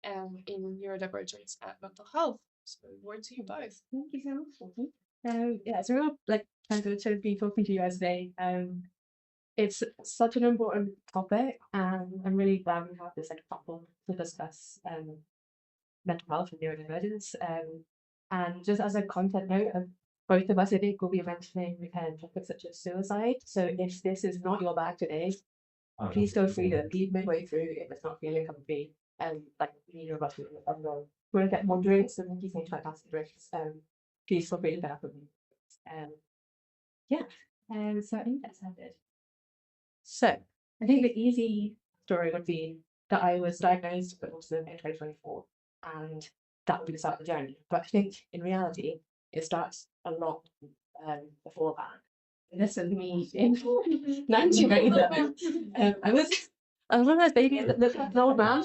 in neurodivergence and mental health. So word to you both. Thank you so much. Yeah, it's a real pleasure to be talking to you guys today. It's such an important topic, and I'm really glad we have this platform to discuss mental health and neurodivergence. And just as a content note, both of us, I think, will be mentioning topics such as suicide. So if this is not your bag today, please feel free to leave midway through if it's not feeling comfy. Like neither of us we're gonna get more drinks and you can try plastic drinks. Please feel free to get up with me. Yeah. So I think that's it. So I think the easy story would be that I was diagnosed with autism in 2024, and that would be the start of the journey. But I think in reality, it starts a lot before that. This is me in 1997. I was one of those babies that looked like an old man.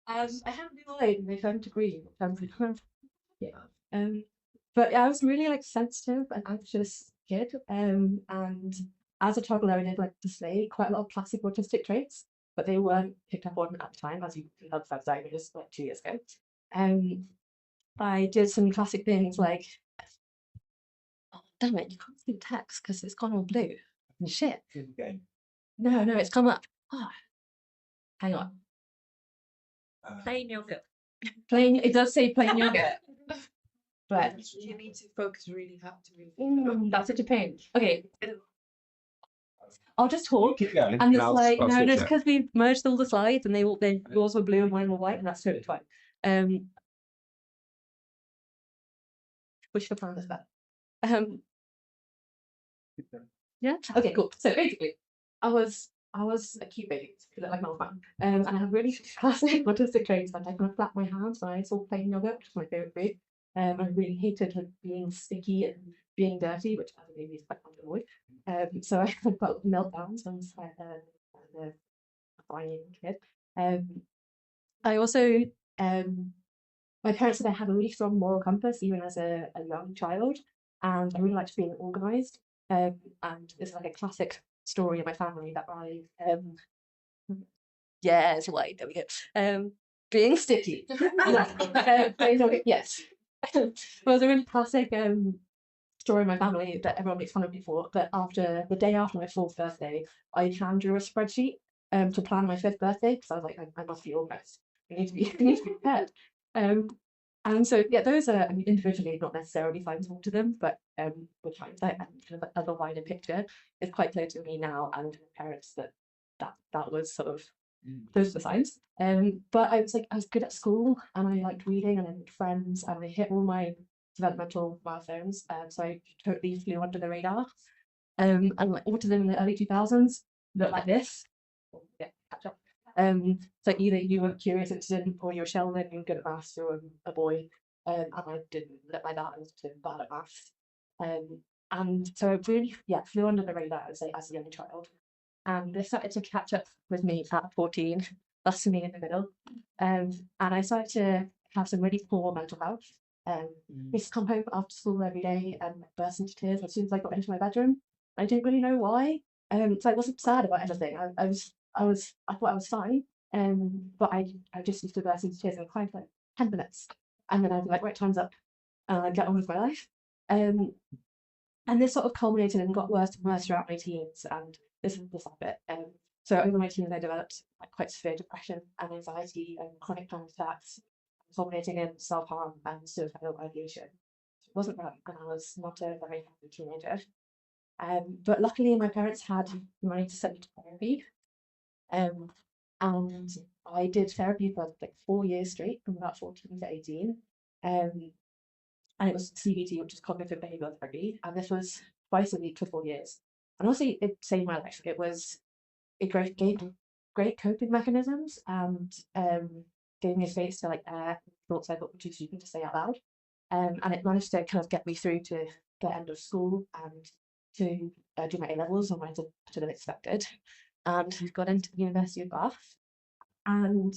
I had blue eyes and they turned to green. Yeah. But I was really sensitive and anxious kid. And as a toddler, I did display quite a lot of classic autistic traits, but they weren't picked up on at the time, as you can tell, I was diagnosed 2 years ago. I did some classic things like, oh, damn it, you can't see the text because it's gone all blue. Shit. No, it's come up. Oh, hang on. Plain yogurt. Plain, it does say plain yogurt. But you need to focus really hard to read. that's such a pain. Okay. I'll just talk. Keep going. And it's I'll no, switch it's it. because we've merged all the slides and yours were blue and mine were white, and that's totally fine. Which the plan is that? Yeah. Okay. Cool. So basically, I was a cute baby, like my fan, and I have really classic autistic traits. Like I kind of flap my hands when I saw plain yogurt, which is my favorite food. I really hated being sticky and being dirty, which as a baby is quite fun to avoid. So I had got meltdowns when I was a fine kid. I also my parents said I had a really strong moral compass even as a young child, and I really liked being organised. And it's like a classic story in my family that I yeah, it's white. There we go. Being sticky. Yes. Well, it's a really classic story in my family that everyone makes fun of me for. But after the day after my 4th birthday, I hand drew a spreadsheet to plan my 5th birthday because I was like, I must be organised. I need to be prepared. And so yeah, those are individually not necessarily signable to them, but with hindsight and kind of the wider picture, it's quite clear to me now and to my parents that was sort of those are the signs. But I was good at school and I liked reading and I made friends and I hit all my developmental milestones. So I totally flew under the radar. And autism in the early 2000s looked like this. Yeah, catch up. So either you were curious incident or you were Sheldon, you were good at maths, you were a boy, and I didn't look like that. I was bad at maths. And so I really, flew under the radar, I would say, as a young child. And they started to catch up with me at 14, that's me in the middle. And I started to have some really poor mental health. I used to come home after school every day and burst into tears as soon as I got into my bedroom. I didn't really know why. So I wasn't sad about anything. I thought I was fine. But I just used to burst into tears and cry for 10 minutes. And then I'd be like, right, time's up. And I'd get on with my life. And this sort of culminated and got worse and worse throughout my teens. And this is the side bit. So over my teens, I developed quite severe depression and anxiety and chronic panic attacks, culminating in self-harm and suicidal ideation. It wasn't right, and I was not a very happy teenager. But luckily, my parents had money to send me to therapy. And I did therapy for 4 years straight, from about 14 to 18. And it was CBT, which is cognitive behavioral therapy, and this was twice a week for 4 years. And also, it saved my life. It gave great coping mechanisms and gave me a space to air thoughts I thought were too stupid to say out loud. And it managed to kind of get me through to the end of school and to do my A levels on better than expected, and got into the University of Bath. And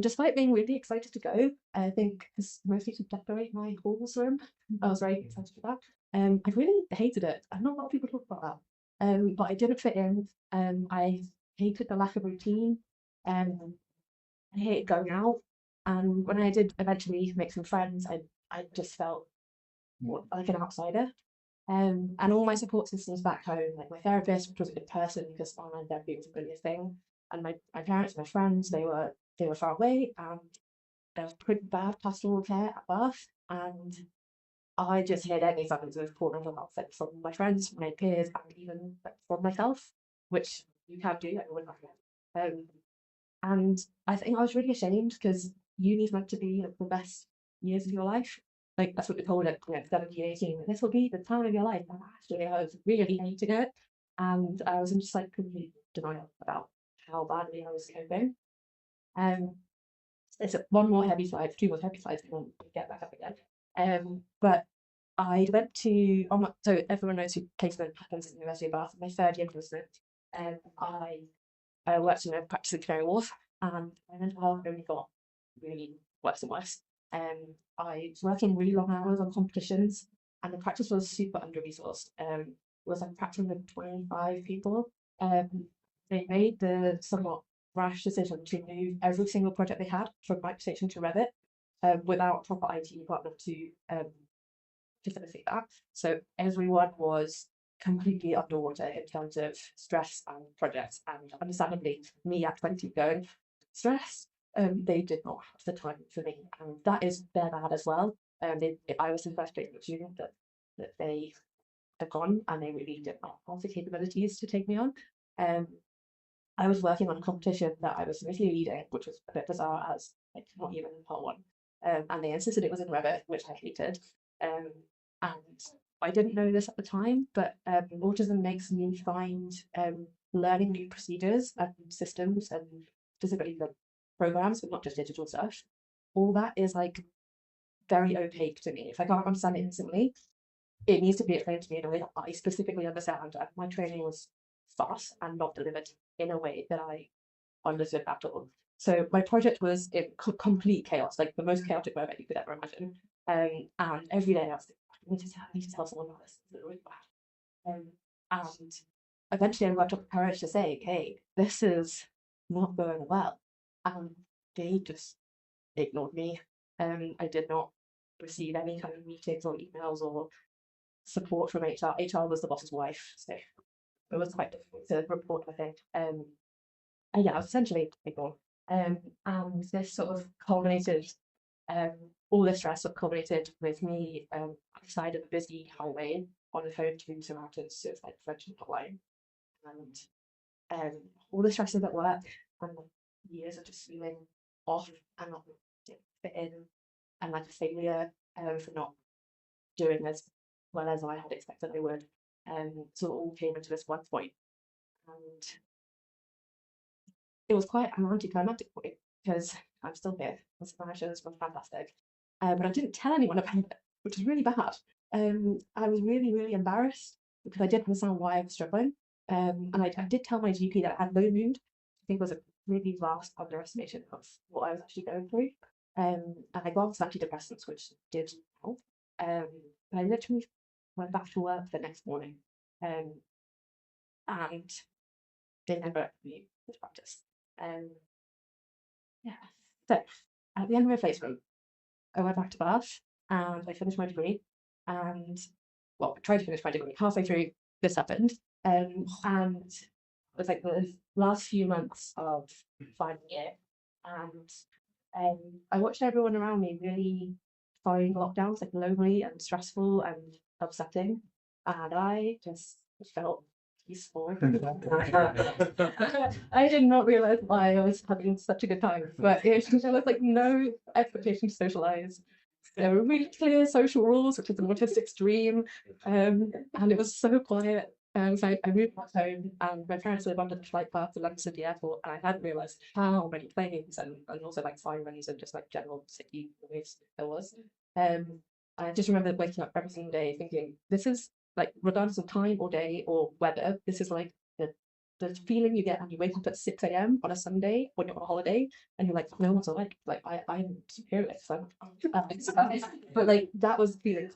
despite being really excited to go, I think because mostly to decorate my halls room, I was very excited for that. I really hated it. I know a lot of people talk about that. But I didn't fit in. I hated the lack of routine. I hated going out. And when I did eventually make some friends, I just felt like an outsider. And all my support systems back home, like my therapist, which was a good person because online therapy was really a thing, and my parents, my friends, they were far away, and there was pretty bad pastoral care at birth, and I just heard any signs of poor mental health like, from my friends, from my peers, and even like, from myself, which you can do, everyone can. And I think I was really ashamed because uni's meant to be like, the best years of your life. Like that's what they told it, 17, 18. This will be the time of your life. And actually, I was really hating it. And I was in just like complete denial about how badly I was coping. Um, it's one more heavy slide, two more heavy slides, and then we get back up again. But I went to, so everyone knows who placement happens at the University of Bath. My third year placement, I worked in a practice in Canary Wharf, and my mental health only got really worse and worse. I was working really long hours on competitions, and the practice was super under resourced. It was like a practice with 25 people. They made the somewhat rash decision to move every single project they had from MicroStation to Revit without a proper IT department to facilitate that. So everyone was completely underwater in terms of stress and projects, and understandably, me at 20 going, stress, they did not have the time for me, and that is their bad as well. I was the first placement student that they had gone, and they really did not have the capabilities to take me on. Um, I was working on a competition that I was initially leading, which was a bit bizarre as like not even in part one. And they insisted it was in Revit, which I hated. Um, and I didn't know this at the time, but autism makes me find learning new procedures and systems and specifically the programs, but not just digital stuff. All that is like very opaque to me. If I can't understand it instantly, it needs to be explained to me in a way that I specifically understand. And my training was sparse and not delivered in a way that I understood at all. So my project was in complete chaos, like the most chaotic moment you could ever imagine. And every day I was like, I need to tell someone about this. It's really bad. And eventually I worked up the courage to say, hey, this is not going well. And they just ignored me. I did not receive any kind of meetings or emails or support from HR. HR was the boss's wife, so it was quite difficult to report, I think. And yeah, I was essentially ignored. And this sort of culminated, all this stress sort of culminated with me outside of a busy hallway on the phone to some mountains to like prevention hotline. And all the stresses at work and like, years of just feeling off and not fit in and like a failure for not doing as well as I had expected I would. So it all came into this one point. And it was quite an anticlimactic point because I'm still here. The Spanish was fantastic. But I didn't tell anyone about it, which was really bad. I was really, really embarrassed because I didn't understand why I was struggling. And I did tell my GP that I had low mood. I think it was a really vast underestimation of what I was actually going through. And I got on some antidepressants, which did help. But I literally went back to work the next morning. And they never knew this practice. Yeah. So at the end of my placement, I went back to Bath and I finished my degree. And well, I tried to finish my degree. Halfway through, this happened. And it was like the last few months of final year. And I watched everyone around me really find lockdowns like lonely and stressful and upsetting. And I just felt peaceful. I did not realize why I was having such a good time, but there was like no expectation to socialize. There were really clear social rules, which is an autistic's dream, and it was so quiet. So I moved back home, and my parents live under the flight path to London City Airport, and I hadn't realised how many planes and also like sirens and just like general city noise there was. I just remember waking up every single day thinking, this is like regardless of time or day or weather, this is like the feeling you get when you wake up at 6 a.m. on a Sunday when you're on a holiday and you're like, no one's awake. Like I'm superior, so but like that was the feeling.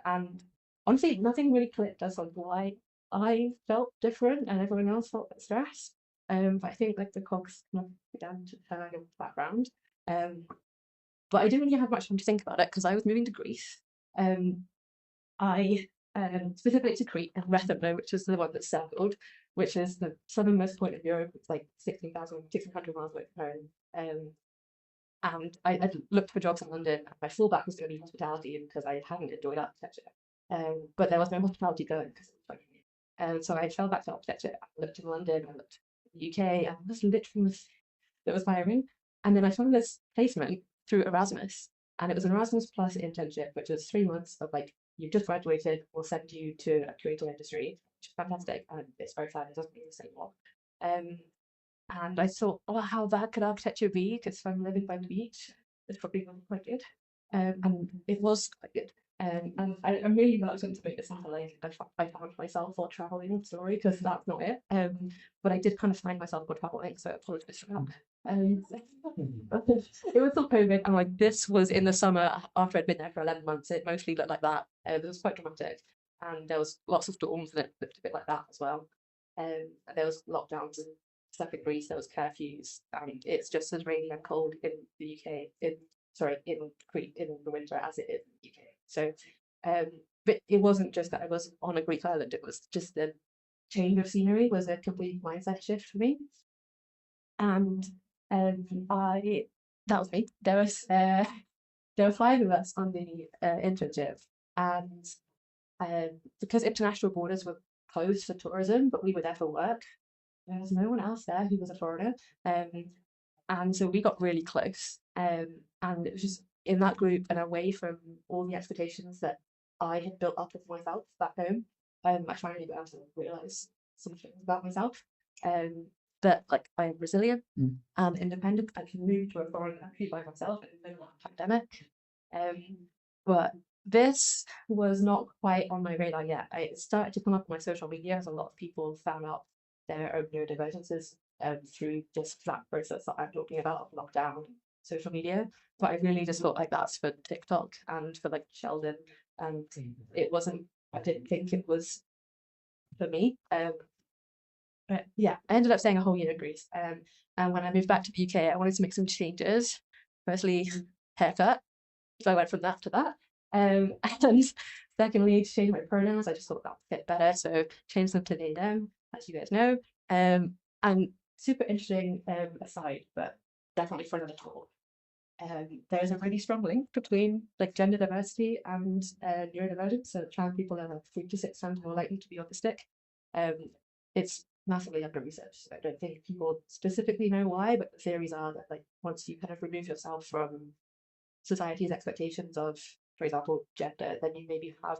And honestly, nothing really clicked as like why I felt different and everyone else felt stressed. But I think like the cogs kind of began to turn in the background. But I didn't really have much time to think about it because I was moving to Greece. I specifically to Crete and Rethymno, which is the one that's circled, which is the southernmost point of Europe. It's like 1600 miles away from home. And I looked for jobs in London. And my fallback was going to be hospitality because I hadn't enjoyed architecture. But there was no hospitality going because it was like, so I fell back to architecture. I looked in London, I looked in the UK, and this literally was that was hiring. And then I found this placement through Erasmus, and it was an Erasmus Plus internship, which was 3 months of like you've just graduated, we'll send you to a creative industry, which is fantastic, and it's very sad it doesn't exist anymore. And I thought, oh, how bad could architecture be? Because if I'm living by the beach, it's probably going to be quite good. And it was quite good. And I'm really reluctant to make this sound like I found myself while traveling story because that's not it. But I did kind of find myself while traveling, so I apologize for that. It was still COVID, and like this was in the summer after I'd been there for 11 months. It mostly looked like that. It was quite dramatic, and there was lots of storms, and it looked a bit like that as well. There was lockdowns and stuff in Greece. There was curfews, and it's just as rainy and cold in the UK. In Crete in the winter as it is in the UK. So, but it wasn't just that I was on a Greek island. It was just the change of scenery was a complete mindset shift for me. And I that was me. There were 5 of us on the internship, and because international borders were closed for tourism, but we were there for work. There was no one else there who was a foreigner, and so we got really close. And it was just in that group and away from all the expectations that I had built up of myself back home. I finally began to realize some things about myself. That like I am resilient and independent. I can move to a foreign country by myself in the middle of a pandemic. But this was not quite on my radar yet. It started to come up on my social media as a lot of people found out their own neurodivergences through just that process that I'm talking about of lockdown social media. But I really just thought like that's for TikTok and for like Sheldon, and it wasn't. I didn't think it was for me. But yeah, I ended up staying a whole year in Greece. And when I moved back to the UK, I wanted to make some changes. Firstly, haircut. So I went from that to that. And secondly, to change my pronouns, I just thought that would fit better. So changed them to they, them, as you guys know. And super interesting aside, but definitely for another talk. There's a really strong link between like gender diversity and neurodivergence. So trans people are 3 to 6 times more likely to be autistic. It's massively under researched. I don't think people specifically know why, but the theories are that like once you kind of remove yourself from society's expectations of, for example, gender, then you maybe have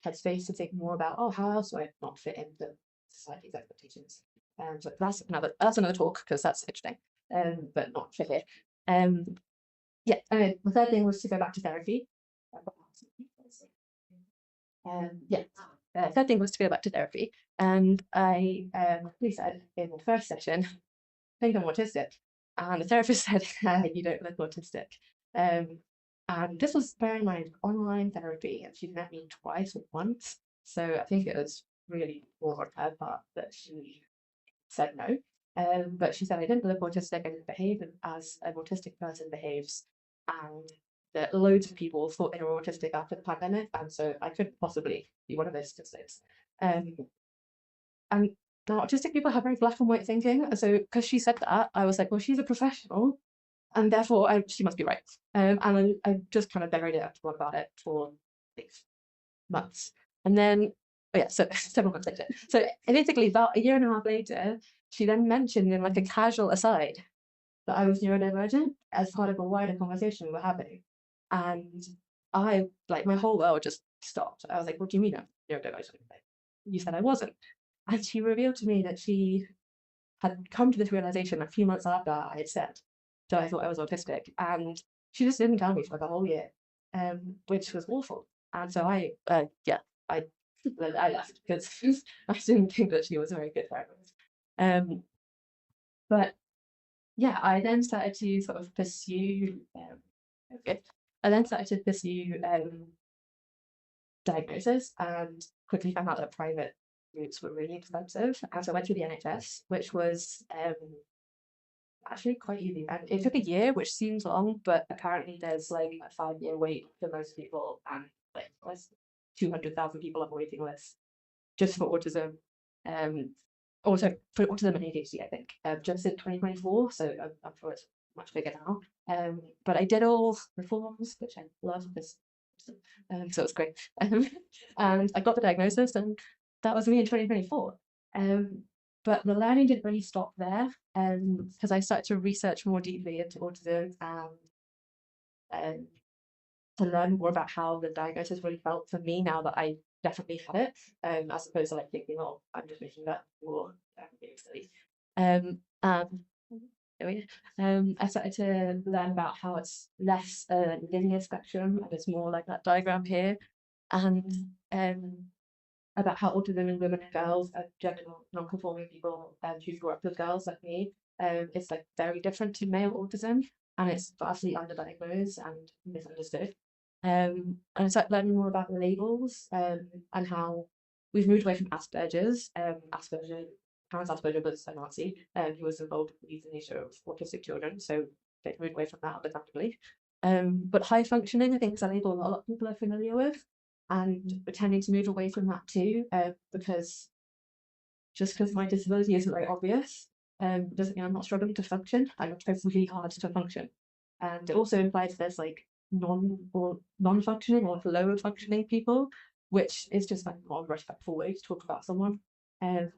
headspace to think more about, oh, how else do I not fit into society's expectations? So that's another talk because that's interesting, but not for here. Yeah, the third thing was to go back to therapy. Third thing was to go back to therapy, and I we said in the first session, I think I'm autistic, and the therapist said, you don't look autistic. And this was, bear in mind, online therapy, and she'd met me twice or once, so I think it was really poor on her part that she said no. But she said I didn't look autistic, I didn't behave as an autistic person behaves, and that loads of people thought they were autistic after the pandemic, and so I couldn't possibly be one of those statistics. And now autistic people have very black and white thinking, and so because she said that, I was like, well, she's a professional, and therefore she must be right. And I just kind of buried it. I thought about it for 6 months, and then so several months later. So basically, about a year and a half later, she then mentioned in like a casual aside that I was neurodivergent as part of a wider conversation we were having, and I like my whole world just stopped. I was like, "What do you mean I'm neurodivergent? You said I wasn't." And she revealed to me that she had come to this realization a few months after I had said that I thought I was autistic, and she just didn't tell me for like a whole year, which was awful. And so I left because I didn't think that she was a very good therapist. But yeah, I then started to sort of pursue. I then started to pursue diagnosis, and quickly found out that private routes were really expensive, and so I went through the NHS, which was actually quite easy. And it took a year, which seems long, but apparently there's like a 5-year wait for most people, and like there's 200,000 people on the waiting list just for autism. Also for autism and ADHD, I think, just in 2024. So I'm sure it's much bigger now. But I did all the forms, which I love this. So it's great. And I got the diagnosis, and that was me in 2024. But the learning didn't really stop there, because I started to research more deeply into autism and to learn more about how the diagnosis really felt for me now that I definitely had it, as opposed to like thinking, oh, I'm just making that more being silly. I started to learn about how it's less a linear spectrum and it's more like that diagram here, and about how autism in women and girls and gender non-conforming people who grew up with girls like me, it's like very different to male autism, and it's vastly underdiagnosed and misunderstood. And I started learning more about labels, and how we've moved away from Asperger's. Parents Asperger was a Nazi, who was involved in the euthanasia of autistic children, so they moved away from that understandably. But high functioning, I think, is a label that a lot of people are familiar with, and tending to move away from that too, because just because my disability isn't very obvious, doesn't mean I'm not struggling to function. I'm trying really hard to function, and it also implies there's like non-functioning or lower functioning people, which is just like not a respectful way to talk about someone. And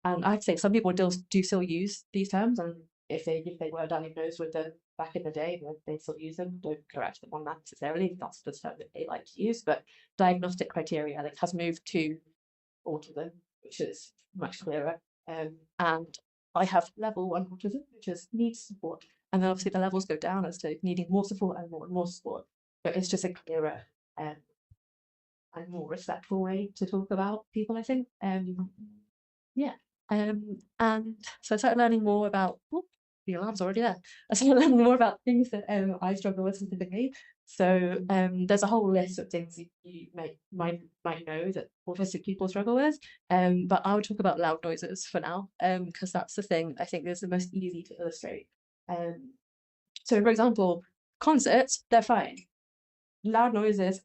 I'd say some people do still use these terms, and if they were diagnosed with them back in the day, they still use them. Don't correct them on that necessarily. That's the term that they like to use, but diagnostic criteria like has moved to autism, which is much clearer. And I have level 1 autism, which is needs support, and then obviously the levels go down as to needing more support and more support. But it's just a clearer and more respectful way to talk about people, I think. Yeah. And so I started learning more about, the alarm's already there. I started learning more about things that I struggle with specifically. So there's a whole list of things you might know that autistic people struggle with. But I would talk about loud noises for now, because that's the thing I think is the most easy to illustrate. So for example, concerts, they're fine. Loud noises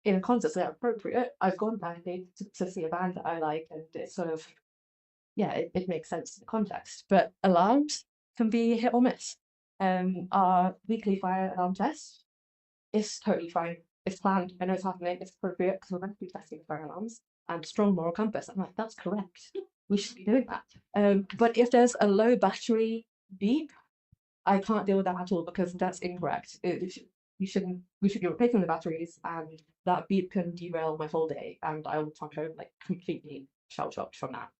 in a concert, they're appropriate. I've gone back to see a band that I like, and it's sort of, yeah, it makes sense in the context. But alarms can be hit or miss. Our weekly fire alarm test is totally fine. It's planned. I know it's happening. It's appropriate because we're meant to be testing fire alarms. And strong moral compass. I'm like, that's correct. We should be doing that. But if there's a low battery beep, I can't deal with that at all because that's incorrect. We should be replacing the batteries, and that beep can derail my whole day, and I will come home like completely shell shocked from that.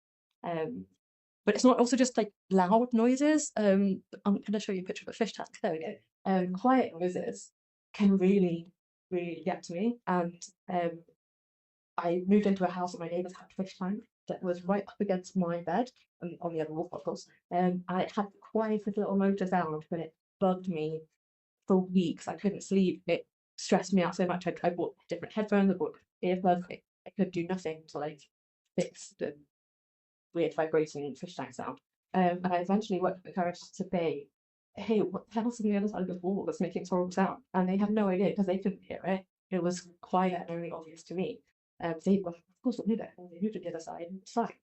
But it's not also just like loud noises. I'm going to show you a picture of a fish tank. There we go. Quiet noises can really, really get to me. And I moved into a house where my neighbours had a fish tank that was right up against my bed, and on the other wall, of course. And it had the quietest little motor sound, but it bugged me for weeks. I couldn't sleep. It stressed me out so much. I bought different headphones, I bought earplugs. I could do nothing to like fix the weird vibrating fish tank sound. And I eventually worked with the courage to say, hey, what the hell's on the other side of the wall that's making this horrible sound? And they had no idea because they couldn't hear it. It was quiet and only obvious to me. They of course knew that, and they moved to the other side, and it's fine.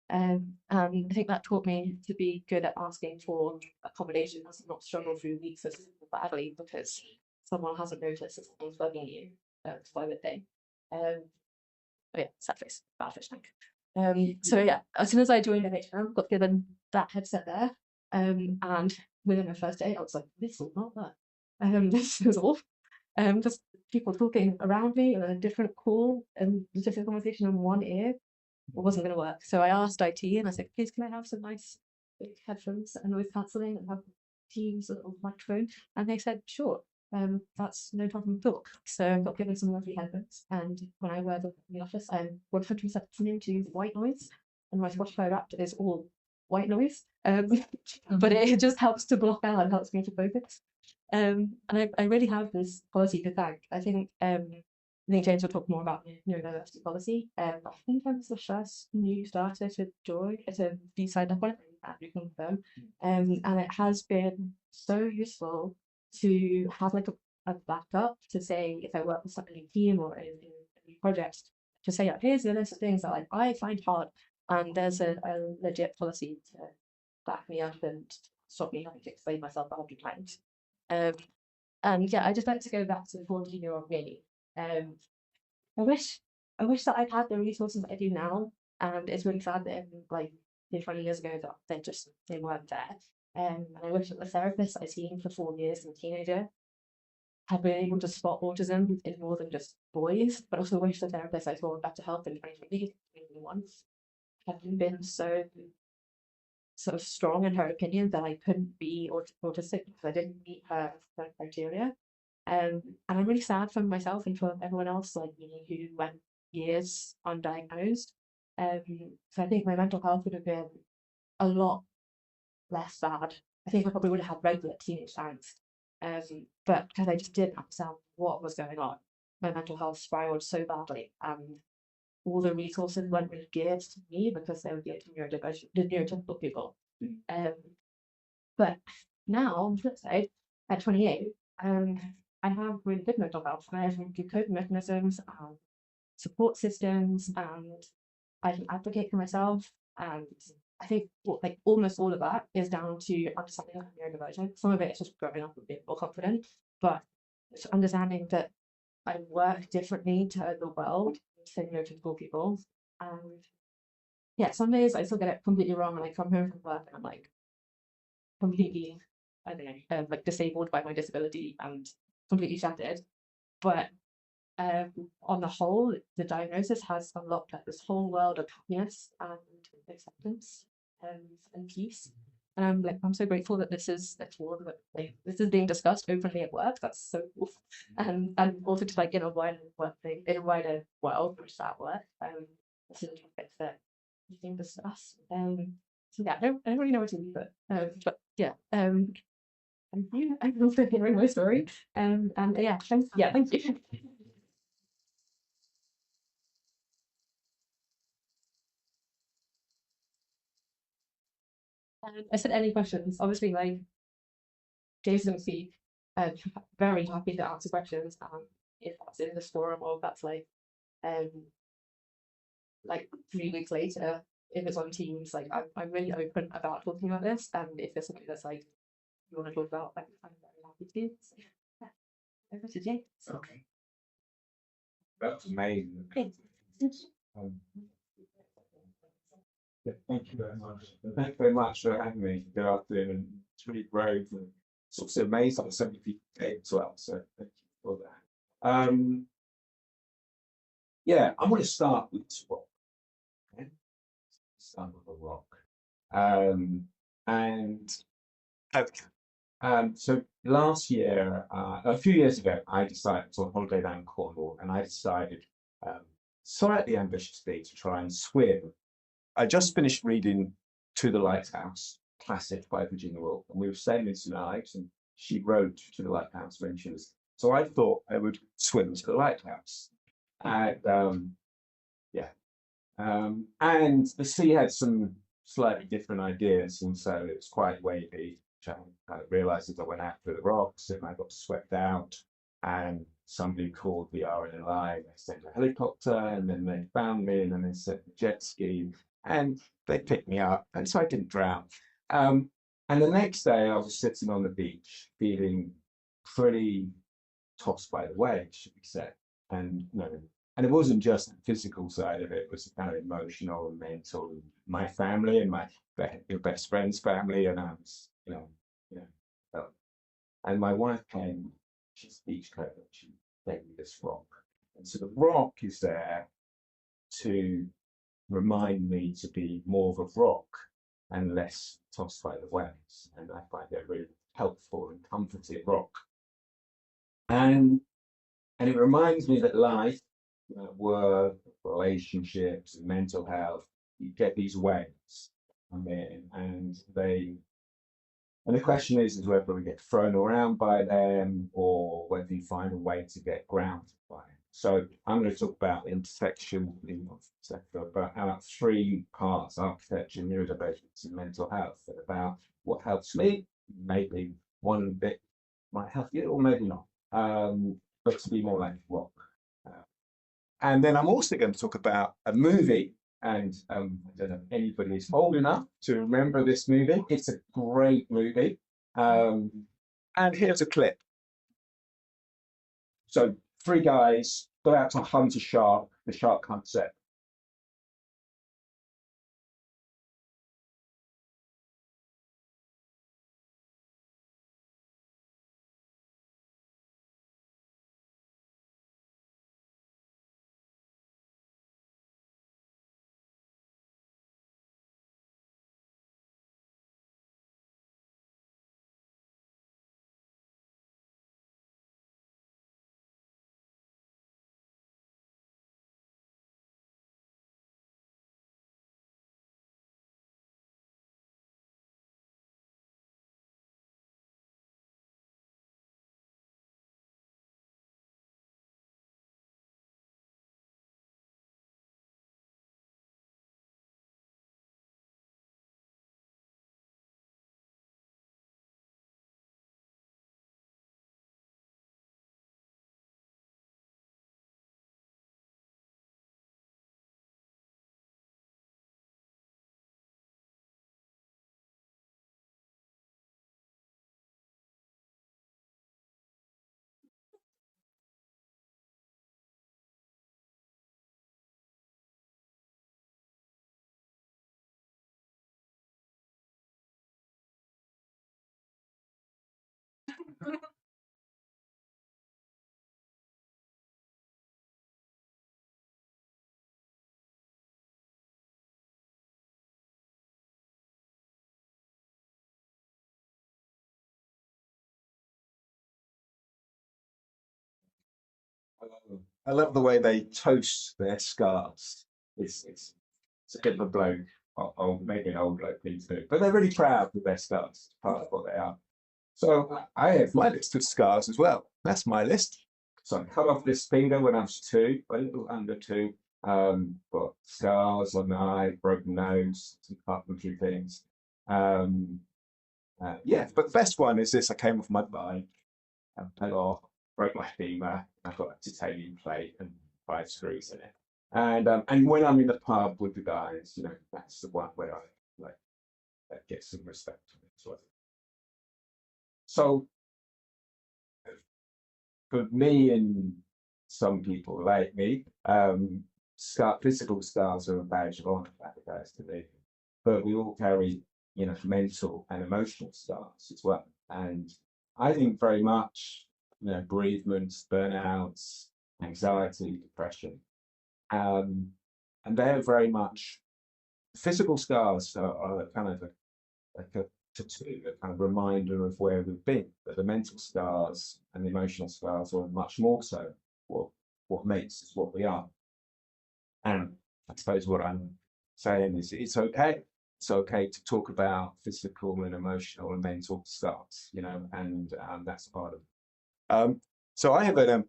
And I think that taught me to be good at asking for accommodation, and not struggle through weeks of badly because someone hasn't noticed that someone's bugging you. That's why would they? Oh yeah, sad face, bad fish tank. So yeah, as soon as I joined NHM, got given that headset there, and within my first day, I was like, this is not that. This was awful. Just people talking around me in a different call and different conversation in one ear. It wasn't going to work. So I asked IT and I said, please, can I have some nice big headphones and noise cancelling and have Teams or microphone? And they said, sure. That's no problem at all. So I got given some lovely headphones, and when I wear them in the office, I'm 100% listening to white noise, and my Spotify Wrapped is all white noise. But it just helps to block out and helps me to focus. And I really have this policy to thank. I think I think James will talk more about neurodiversity policy. I think I was the first new starter to join, to be signed up on it, and confirm. And it has been so useful to have like a backup to say if I work with somebody in a team or in a new project, to say, here's the list of things that like I find hard, and there's a legit policy to back me up and stop me having to explain myself 100 times. And yeah, I just like to go back to the 14-year-old me. I wish that I'd had the resources that I do now, and it's really sad that like 20 years ago that they weren't there. And I wish that the therapist I've seen for 4 years as a teenager had been able to spot autism in more than just boys, but also wish the therapist I saw in Better Health in 2020, 2021 had been so sort of strong in her opinion that I couldn't be autistic because I didn't meet her criteria. And I'm really sad for myself and for everyone else like me who went years undiagnosed. So I think my mental health would have been a lot less bad. I think I probably would have had regular teenage angst. But because I just didn't understand what was going on, my mental health spiraled so badly. All the resources weren't really geared to me because they were geared to neurotypical people. But now, on the flip side, at 28, I have really good mental health. I have good coping mechanisms, support systems, and I can advocate for myself. And I think like almost all of that is down to understanding that I'm neurodivergent. Some of it is just growing up a bit more confident, but it's understanding that I work differently to the world, to neurotypical people. And yeah, some days I still get it completely wrong and I come home from work and I'm like completely, I don't know, like disabled by my disability and completely shattered. But on the whole, the diagnosis has unlocked like this whole world of happiness and acceptance and peace. And I'm so grateful that this is a tool that like this is being discussed openly at work. That's so cool. And also just like in a wider work thing, in a wider world, which is at work. This is a topic that you can discuss. So yeah, I don't really know what to do, but yeah. Thank you. I'm also hearing my story. And yeah, thanks. Yeah, thank you. I said any questions. Obviously, like James didn't speak. Very happy to answer questions. If that's in this forum or if that's um like 3 weeks later, if it's on Teams, like I'm really open about talking about this. And if there's something that's like you want to talk about, like I'm very happy to. So, yeah, over to James. Okay, that's amazing. Thanks. Um, yeah, thank you very much. And thank you very much for having me. Good afternoon. It's really brave and sort of amazed that so many people came as well. So thank you for that. Yeah, I want to start with this rock. Okay? Start with a rock. And so last year, a few years ago, I decided to on holiday down in Cornwall, and I decided, slightly ambitiously, to try and swim. I just finished reading To the Lighthouse, classic by Virginia Woolf, and we were sailing to Knives, and she wrote To the Lighthouse when she was. So I thought I would swim to the lighthouse, and yeah, and the sea had some slightly different ideas, and so it was quite wavy. Which I realised as I went after the rocks, and I got swept out, and somebody called the RNLI. They sent a helicopter, and then they found me, and then they sent a jet ski, and they picked me up, and so I didn't drown. And the next day, I was sitting on the beach, feeling pretty tossed by the waves, should we say? And and it wasn't just the physical side of it; it was the kind of emotional and mental. My family and my best friend's family, and I was, felt- and my wife came. She's a beach coach. She gave me this rock, and so the rock is there to remind me to be more of a rock and less tossed by the waves. And I find it really helpful and comforting rock. And it reminds me that life, work, relationships, and mental health, you get these waves come in, and the question is whether we get thrown around by them or whether you find a way to get grounded by it. So I'm going to talk about the intersection of Sepha, about three parts: architecture, neurodivergence, and mental health, and about what helps me. Maybe one bit might help you, or maybe not. But to be more like what. And then I'm also going to talk about a movie. And I don't know if anybody is old enough to remember this movie. It's a great movie. And here's a clip. So three guys go out to hunt a shark. The shark hunts it. I love the way they toast their scars. It's a bit of a bloke, or maybe an old bloke thing to do, but they're really proud of their scars. It's part of what they are. So I have my list of scars as well. That's my list. So I cut off this finger when I was 2, a little under 2. Got scars on the eye, broken nose, some carpentry things. Yeah, but the best one is this. I came off my bike and fell off, broke my femur. I've got a titanium plate and 5 screws in it. And when I'm in the pub with the guys, you know, that's the one where I like get some respect from it as well. So for me and some people like me, physical scars are a badge of honor, guys, to me. But we all carry, you know, mental and emotional scars as well. And I think very much, you know, bereavements, burnouts, anxiety, depression, and they're very much physical scars are kind of like a tattoo, a kind of reminder of where we've been. But the mental scars and the emotional scars are much more so what makes us what we are. And I suppose what I'm saying is it's okay. It's okay to talk about physical and emotional and mental scars, you know, and that's part of it. So I have a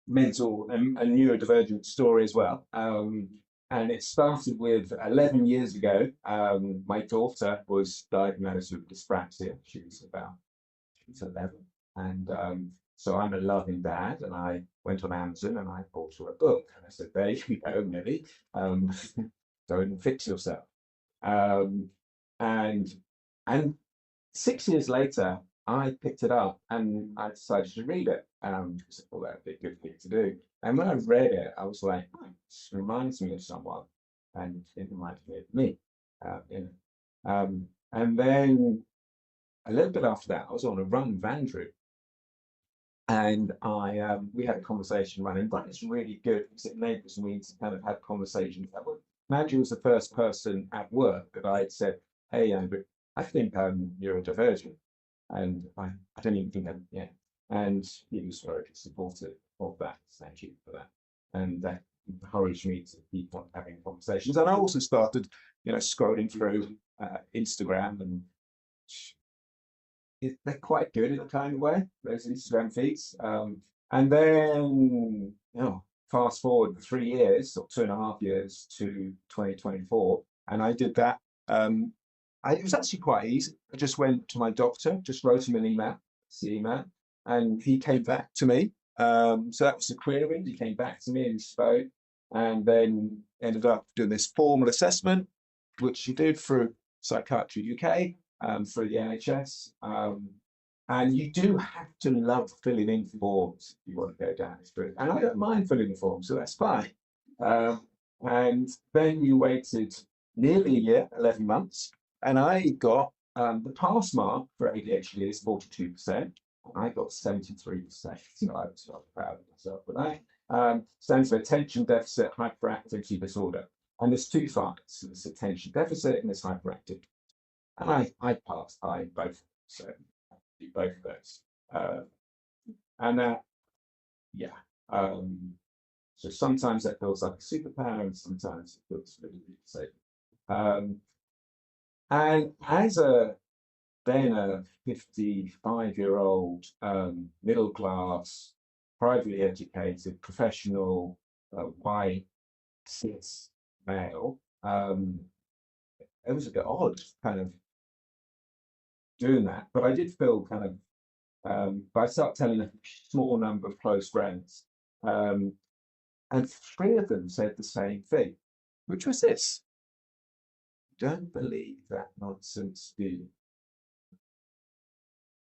mental and a neurodivergent story as well. And it started with 11 years ago. My daughter was diagnosed with dyspraxia. She was 11. And so I'm a loving dad, and I went on Amazon and I bought her a book. And I said, there you go, Millie, go and fix yourself. And and 6 years later, I picked it up and I decided to read it. Because I thought that'd be a good thing to do. And when I read it, I was like, oh, this reminds me of someone, and it reminded me of me. You know. And then a little bit after that, I was on a run with Andrew, and we had a conversation running, but it's really good because it enables me to kind of have conversations. Andrew was the first person at work that I had said, hey, Andrew, I think I'm neurodivergent. And I don't even think that, yeah. And he was very supportive of that. Thank you for that. And that encouraged me to keep on having conversations. And I also started, you know, scrolling through Instagram, and they're quite good in a kind of way, those Instagram feeds. And then, you know, fast forward 3 years or 2.5 years to 2024, and I did that. It was actually quite easy. I just went to my doctor, just wrote him an email, and he came back to me. So that was the query. He came back to me and spoke, and then ended up doing this formal assessment, which he did through Psychiatry UK, through the NHS. And you do have to love filling in forms if you want to go down this route. And I don't mind filling in forms, so that's fine. And then you waited nearly a year, 11 months, and I got the pass mark for ADHD is 42%. I got 73%, so I was proud of myself for that. Stands for attention deficit hyperactivity disorder. And there's two sides. There's attention deficit and there's hyperactive. And I passed by both, so I do both of those. So sometimes that feels like a superpower, and sometimes it feels really safe. And as a 55-year-old middle class, privately educated, professional, white, cis male, it was a bit odd kind of doing that. But I did feel kind of, but I started telling a small number of close friends, and 3 of them said the same thing, which was this: don't believe that nonsense, do you?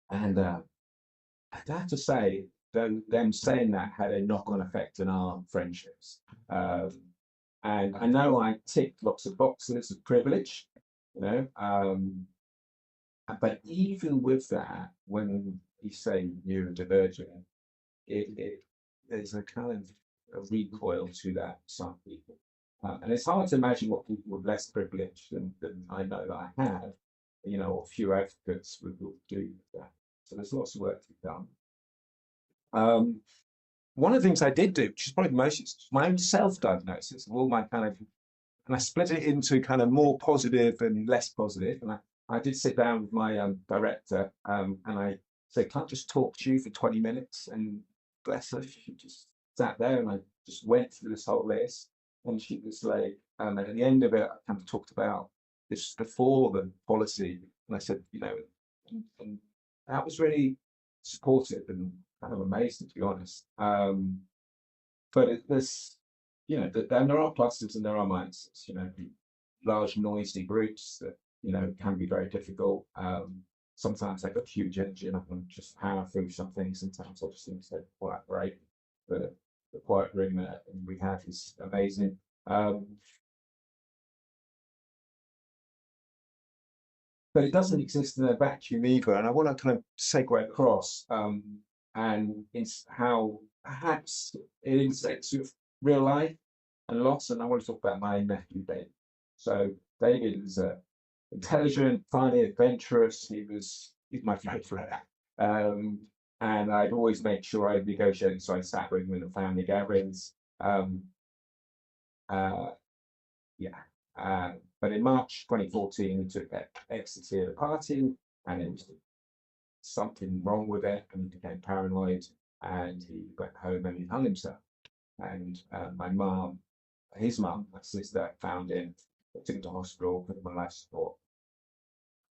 And I'd have to say, them saying that had a knock-on effect on our friendships. And I know I ticked lots of boxes of privilege, but even with that, when you say neurodivergent, there's a kind of a recoil to that for some people. And it's hard to imagine what people with less privilege than I know that I have, or few advocates would do with that. So there's lots of work to be done. One of the things I did do, which is probably most, my own self-diagnosis of all my kind of, and I split it into kind of more positive and less positive. And I did sit down with my director, and I said, "Can't I just talk to you for 20 minutes?" And bless her, she just sat there, and I just went through this whole list. And she was like, and at the end of it, I kind of talked about this before the policy, and I said, and that was really supportive and kind of amazing, to be honest. But there's, there are pluses and there are minuses. Large noisy groups that can be very difficult. Sometimes they've got huge energy and I can just power through something. Sometimes I just think they're quite great. The quiet room that we have is amazing. But it doesn't exist in a vacuum either. And I want to kind of segue across and it's how perhaps it intersects with real life and loss. And I want to talk about my nephew, David. So David is intelligent, funny, adventurous. He's my favourite. And I'd always make sure I negotiated, so I sat with him in the family gatherings. But in March 2014, he took ecstasy at a party, and it was something wrong with it, and he became paranoid, and he went home and he hung himself. And his mum, my sister, found him, took him to hospital, put him on life support.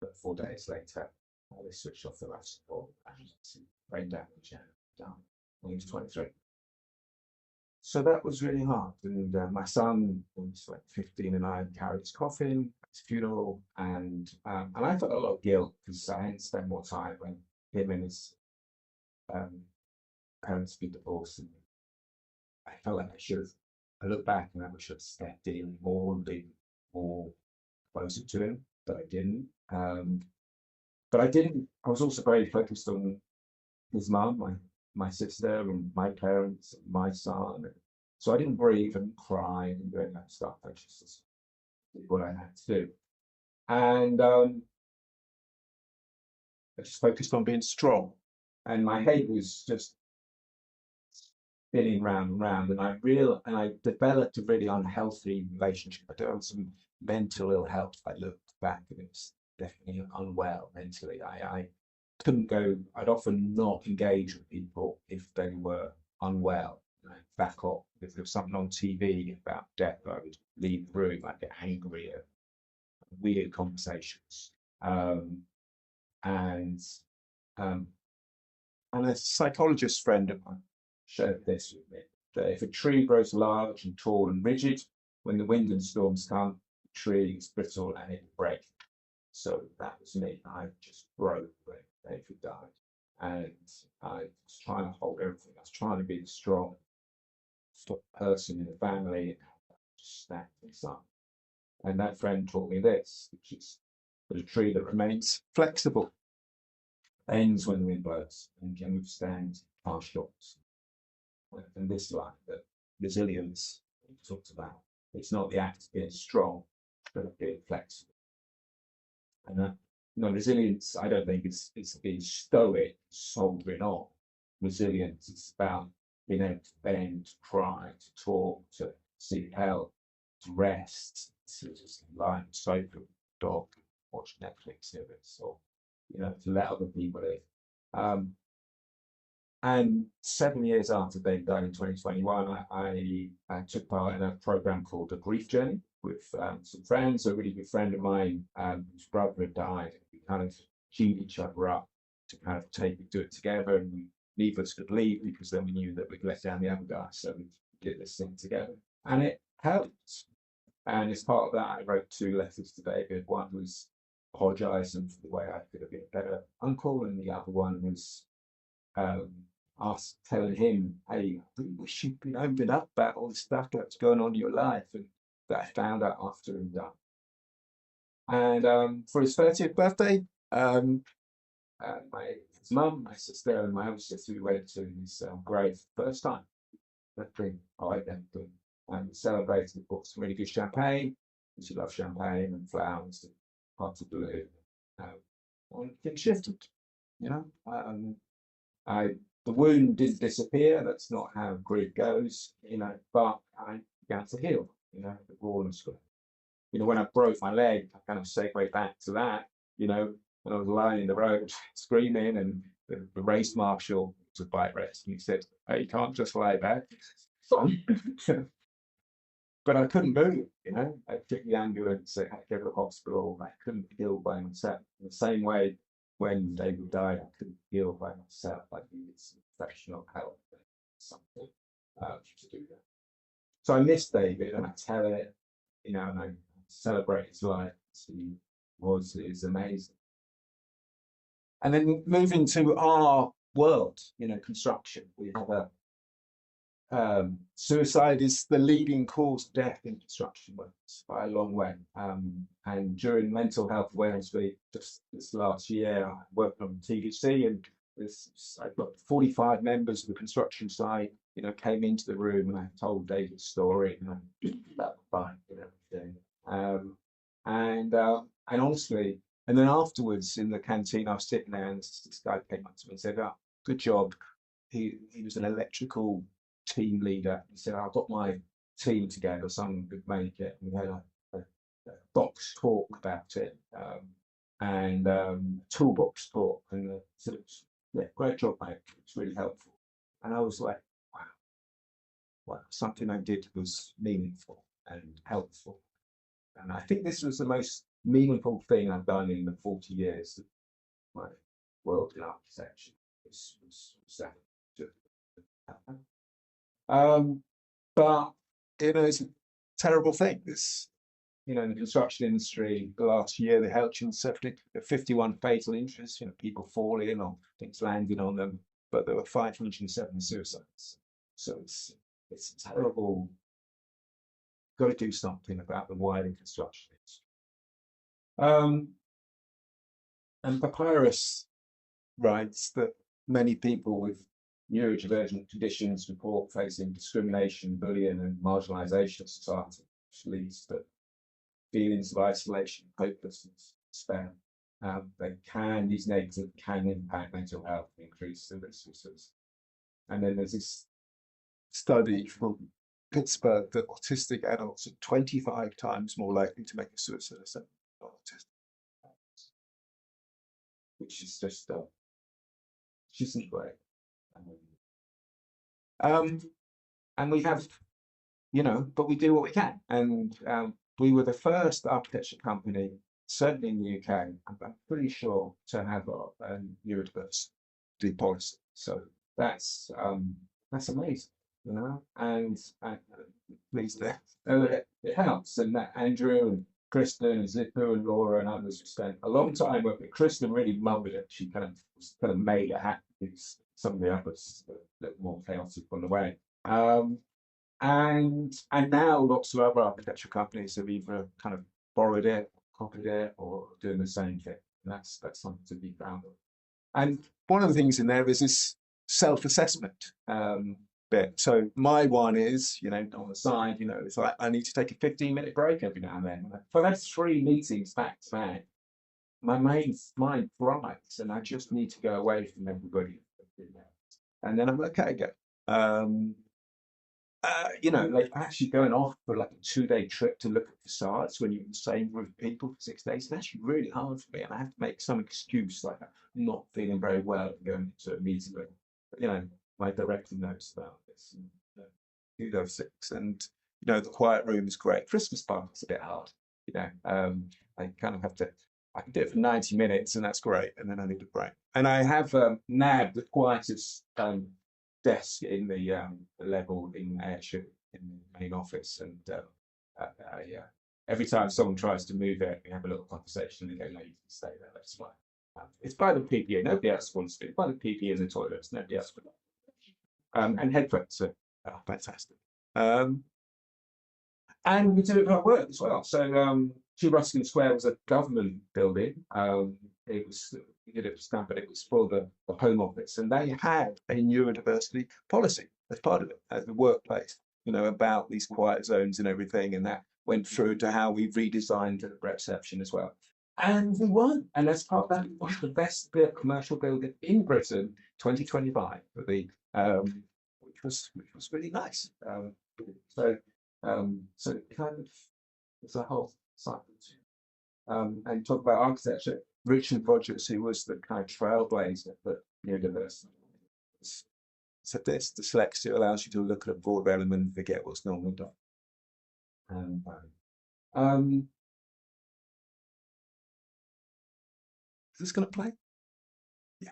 But 4 days later, they switched off the life support, and brain damage, done when he was 23. So that was really hard. And my son was like 15, and I carried his coffin, his funeral, and I felt a lot of guilt because I hadn't spent more time when him and his parents been divorced. And I felt like I look back and I should have stepped in more and been more closer to him, but I didn't. I was also very focused on his mum, my sister, and my parents, and my son. So I didn't breathe and cry and do any of that stuff. I just did what I had to do. And I just focused on being strong. And my head was just spinning round and round. And I developed a really unhealthy relationship. I developed some mental ill health. I looked back and it was definitely unwell mentally. I couldn't go, I'd often not engage with people if they were unwell. I'd back off. If there was something on TV about death, I would leave the room. I'd get angry at weird conversations. And um, a psychologist friend of mine shared this with me, that if a tree grows large and tall and rigid, when the wind and storms come, the tree is brittle and it will break. So that was me. I just broke when David died. And I was trying to hold everything. I was trying to be the strong person in the family and just snap things up. And that friend taught me this, which is that a tree that remains flexible ends when the wind blows and can withstand harsh shocks. And this line, that resilience he talks about, it's not the act of being strong, but of being flexible. And resilience, I don't think it's being stoic, soldiering on. Resilience is about being able to bend, to cry, to talk, to seek help, to rest, to just lie on the sofa with the dog, watch Netflix series, or to let other people live. And 7 years after Dave died in 2021, I took part in a program called The Grief Journey with some friends. A really good friend of mine, whose brother had died. We kind of queued each other up to kind of do it together, and neither of us could leave because then we knew that we'd let down the other guy. So we did this thing together, and it helped. And as part of that, I wrote 2 letters to David. One was apologising for the way I could have been a better uncle, and the other one was us telling him, hey, I really wish you'd been open up about all the stuff that's going on in your life, and that I found out after he died. And for his 30th birthday, his mum, my sister, and my other sister, we went to his grave first time. That thing I ever done. And we celebrated, bought some really good champagne. She loves champagne and flowers and hearts of blue. And things shifted, the wound didn't disappear. That's not how grief goes, but I began to heal, the rawness. When I broke my leg, I kind of segued back to that, when I was lying in the road screaming, and the race marshal, it was a bike race, and he said, hey, you can't just lie back. But I couldn't move, I took the ambulance, I had to go to the hospital, I couldn't heal by myself. In the same way, when David died, I couldn't heal by myself. I needed some professional help, something to do that. So I miss David, and I tell it, and I celebrate his life. He was amazing. And then moving to our world, construction, we have a suicide is the leading cause of death in construction works by a long way. And during Mental Health Awareness Week, just this last year, I worked on TDC, and I've got 45 members of the construction site, came into the room, and I told David's story, about the bike and everything. And honestly, and then afterwards in the canteen, I was sitting there, and this guy came up to me and said, oh, good job. He was an electrical team leader. He said, I got my team together, someone could make it. And we had a box talk about it, and toolbox talk. And said, yeah, great job, mate. It's really helpful. And I was like, wow, something I did was meaningful and helpful. And I think this was the most meaningful thing I've done in the 40 years of my world in architecture. Was that. But it's a terrible thing. This, in the construction industry, the last year, the health suffered 51 fatal injuries. People falling or things landing on them, but there were 507 suicides. So it's terrible. Got to do something about the wider construction industry. And Papyrus writes that many people with neurodivergent conditions report facing discrimination, bullying, and marginalisation of society, which leads to feelings of isolation, hopelessness, despair. These negatives can impact mental health and increase the risk of suicide. And then there's this study from Pittsburgh that autistic adults are 25 times more likely to make a suicide attempt than autistic adults, which is just which isn't great. and we have, but we do what we can. And we were the first architecture company, certainly in the UK, I'm pretty sure, to have a neurodiversity policy. So that's amazing, and please, it helps. And that Andrew and Kristen and Zipper and Laura and others who spent a long time working. Kristen really mumbled it. She kind of made it happen. Some of the others a little more chaotic on the way. And now lots of other architecture companies have either kind of borrowed it, copied it, or doing the same thing. And that's something to be proud of. And one of the things in there is this self-assessment bit. So my one is, on the side, it's like I need to take a 15-minute break every now and then. If I've had 3 meetings back to back, my mind flies, and I just need to go away from everybody. And then I'm okay again. Like actually going off for like a 2-day trip to look at facades when you're in the same group of people for 6 days, it's actually really hard for me, and I have to make some excuse like I'm not feeling very well and going to a meeting. But my director knows about this and do those things. And the quiet room is great. Christmas party's a bit hard. I kind of have to. I can do it for 90 minutes, and that's great. And then I need a break. And I have nabbed the quietest desk in the level in Ayrshire in the main office, and yeah, every time someone tries to move it, we have a little conversation and they go, "No, you can stay there. That's fine." It's by the PPE. Nobody else wants to. It's by the PPE in the toilets. Nobody else would. And headphones are fantastic. And we do it for our work as well. So Two Ruskin Square was a government building. It was, we did it for Stanford, it was for the Home Office, and they had a neurodiversity policy as part of it, as the workplace, about these quiet zones and everything, and that went through to how we redesigned the reception as well. And we won, and as part of that, we won the best commercial building in Britain 2025 for the which was really nice. So kind of it's a whole cycle. And talk about architecture. Richard Rogers, who was the kind of trailblazer for neurodiversity, said this: dyslexia allows you to look at a broad element and forget what's normally done. Is this going to play? Yeah.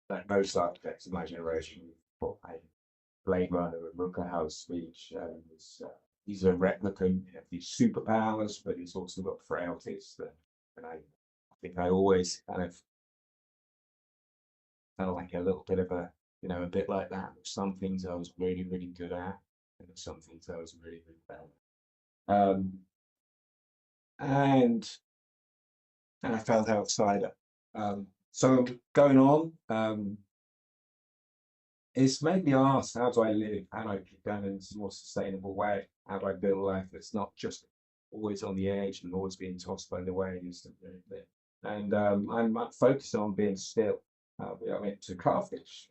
Like most architects of my generation, thought Blade Runner and Rooker House speech. He's a replicant, he has these superpowers, but he's also got frailties. And I think I always kind of felt like a little bit of a bit like that. Some things I was really, really good at, and some things I was really, really bad at. And I felt outsider. So going on, it's made me ask, how do I live? How do I keep going in a more sustainable way? How do I build a life that's not just always on the edge and always being tossed by the waves? And I'm focused on being still. I went to Carthage,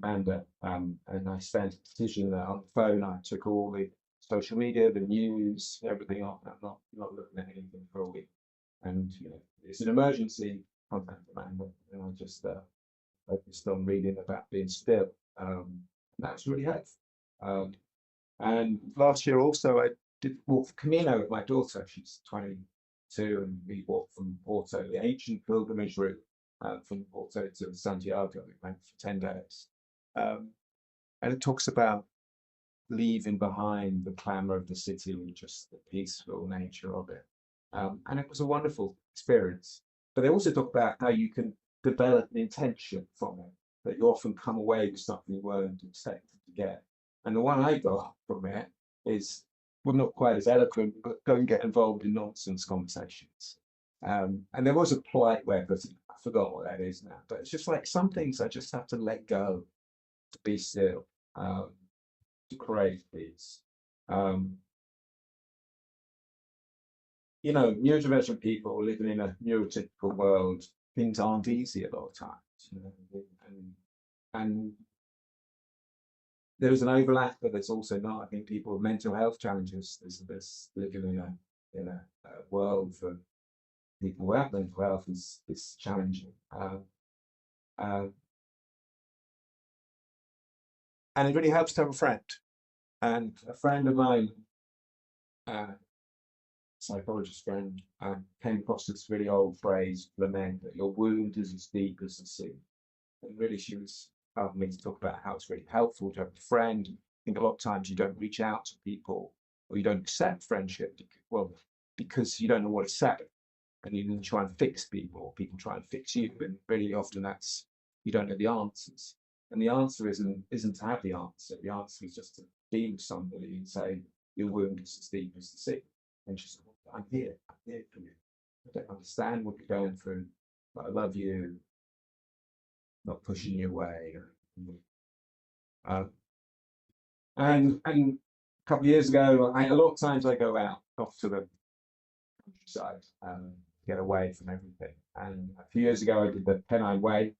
Amanda, and I spent a decision on the phone. I took all the social media, the news, everything off. I'm not looking at anything for a week. And it's an emergency. Contact Amanda, and I just focused on reading about being still. That's really helpful. And last year also I did walk the Camino with my daughter. She's 22, and we walked from Porto, the ancient pilgrimage route from Porto to Santiago. We went for 10 days. And it talks about leaving behind the clamour of the city and just the peaceful nature of it. And it was a wonderful experience. But they also talk about how you can develop an intention from it. that you often come away with something you weren't expecting to get. And the one I got from it is, well, not quite as eloquent, but don't get involved in nonsense conversations. And there was a polite way of putting it. I forgot what that is now, but it's just like some things I just have to let go, to be still, to create peace. You know, neurodivergent people living in a neurotypical world, things aren't easy a lot of times, you know, and there's an overlap, but there's also not. I think people with mental health challenges, there's living in a world for people who have mental health is challenging. And it really helps to have a friend. And a friend of mine, psychologist friend, came across this really old phrase for the men, that your wound is as deep as the sea. And really, she was helping me to talk about how it's really helpful to have a friend. I think a lot of times you don't reach out to people, or you don't accept friendship, well, because you don't know what to say. And you try and fix people, people try and fix you, and really often that's, you don't know the answers. And the answer isn't to have the answer. The answer is just to be with somebody and say, your wound is as deep as the sea. And she said, I'm here for you. I don't understand what you're going through, but I love you, not pushing you away. And a couple of years ago, a lot of times I go out off to the countryside, get away from everything. And a few years ago, I did the Pennine Way,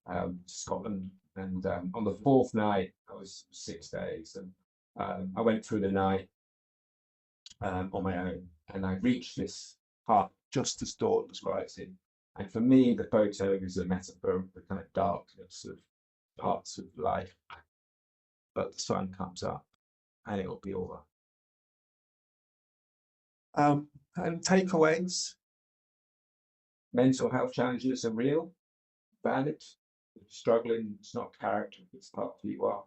to Scotland. And on the fourth night, I was 6 days, and I went through the night on my own, and I reached this part just as dawn was rising. And for me, the photo is a metaphor of the kind of darkness of parts of life. But the sun comes up, and it'll be all right. And takeaways: mental health challenges are real, valid. If you're struggling, it's not character, it's part of who you are.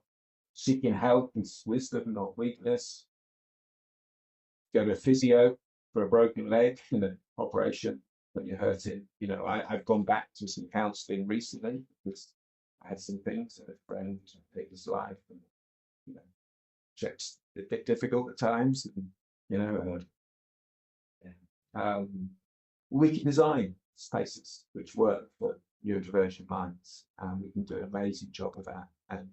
Seeking help is wisdom, not weakness. Go to a physio for a broken leg in an operation when you're hurting. You know, I've gone back to some counselling recently because I had some things, a friend take his life, and you know, it's a bit difficult at times, and you know, we can design spaces which work for neurodivergent minds, and we can do an amazing job of that, and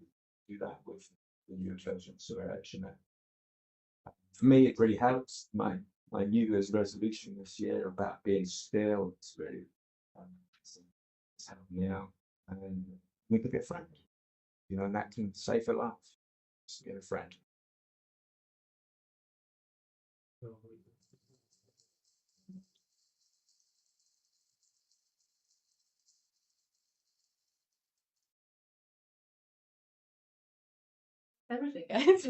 do that with the neurodivergence direction. For me, it really helps. My New Year's resolution this year about being still, it's really it's helping me out, and we could be a friend, you know, and that can save a life. Just get a friend. Everything, guys.